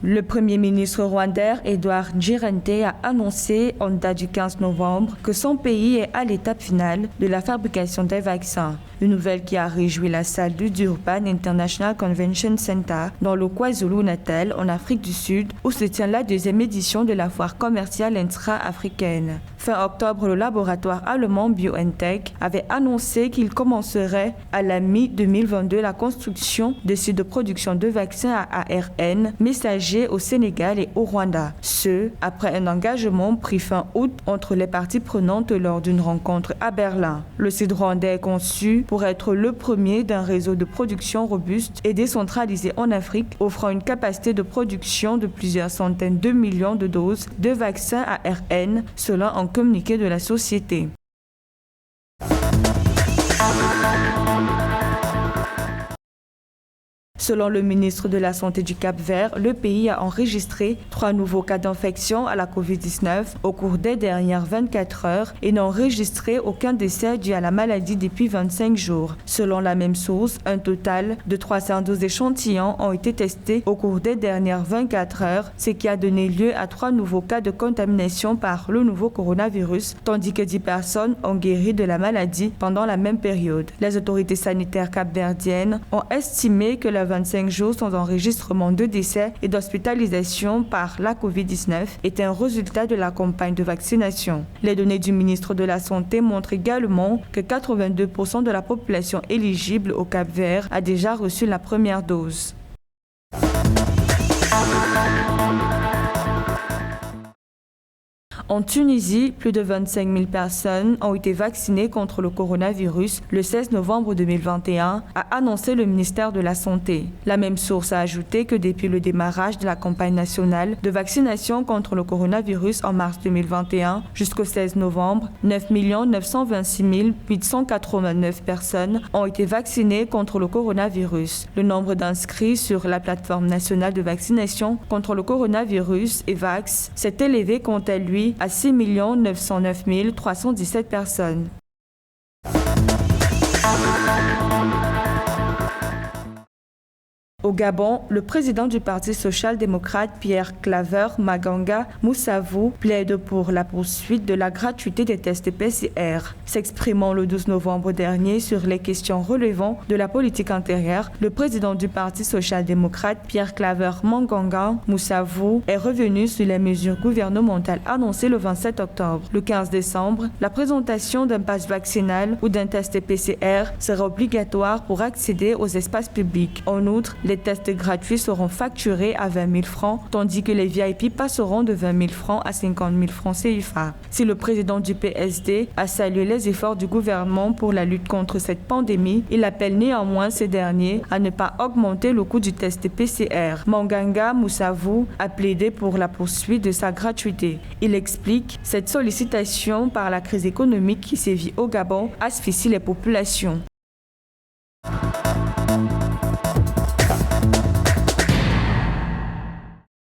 Le Premier ministre rwandais Edouard Ngirente a annoncé en date du 15 novembre que son pays est à l'étape finale de la fabrication des vaccins. Une nouvelle qui a réjoui la salle du Durban International Convention Center dans le KwaZulu-Natal en Afrique du Sud où se tient la deuxième édition de la foire commerciale intra-africaine. Fin octobre, le laboratoire allemand BioNTech avait annoncé qu'il commencerait à la mi-2022 la construction de sites de production de vaccins à ARN messagers au Sénégal et au Rwanda. Ce, après un engagement pris fin août entre les parties prenantes lors d'une rencontre à Berlin. Le site rwandais est conçu pour être le premier d'un réseau de production robuste et décentralisé en Afrique, offrant une capacité de production de plusieurs centaines de millions de doses de vaccins ARN, selon un communiqué de la société. Selon le ministre de la Santé du Cap-Vert, le pays a enregistré 3 nouveaux cas d'infection à la COVID-19 au cours des dernières 24 heures et n'a enregistré aucun décès dû à la maladie depuis 25 jours. Selon la même source, un total de 312 échantillons ont été testés au cours des dernières 24 heures, ce qui a donné lieu à 3 nouveaux cas de contamination par le nouveau coronavirus, tandis que 10 personnes ont guéri de la maladie pendant la même période. Les autorités sanitaires capverdiennes ont estimé que la 25 jours sans enregistrement de décès et d'hospitalisation par la COVID-19 est un résultat de la campagne de vaccination. Les données du ministre de la Santé montrent également que 82% de la population éligible au Cap-Vert a déjà reçu la première dose. En Tunisie, plus de 25 000 personnes ont été vaccinées contre le coronavirus le 16 novembre 2021, a annoncé le ministère de la Santé. La même source a ajouté que depuis le démarrage de la campagne nationale de vaccination contre le coronavirus en mars 2021 jusqu'au 16 novembre, 9 926 889 personnes ont été vaccinées contre le coronavirus. Le nombre d'inscrits sur la plateforme nationale de vaccination contre le coronavirus, EVAX, s'est élevé quant à lui à 6 909 317 personnes. Au Gabon, le président du Parti social-démocrate Pierre Claver Maganga Moussavou plaide pour la poursuite de la gratuité des tests PCR. S'exprimant le 12 novembre dernier sur les questions relevant de la politique intérieure, le président du Parti social-démocrate Pierre Claver Maganga Moussavou est revenu sur les mesures gouvernementales annoncées le 27 octobre. Le 15 décembre, la présentation d'un pass vaccinal ou d'un test PCR sera obligatoire pour accéder aux espaces publics. En outre, les tests gratuits seront facturés à 20 000 francs, tandis que les VIP passeront de 20 000 francs à 50 000 francs CFA. Si le président du PSD a salué les efforts du gouvernement pour la lutte contre cette pandémie, il appelle néanmoins ces derniers à ne pas augmenter le coût du test PCR. Maganga Moussavou a plaidé pour la poursuite de sa gratuité. Il explique cette sollicitation par la crise économique qui sévit au Gabon asphyxie les populations.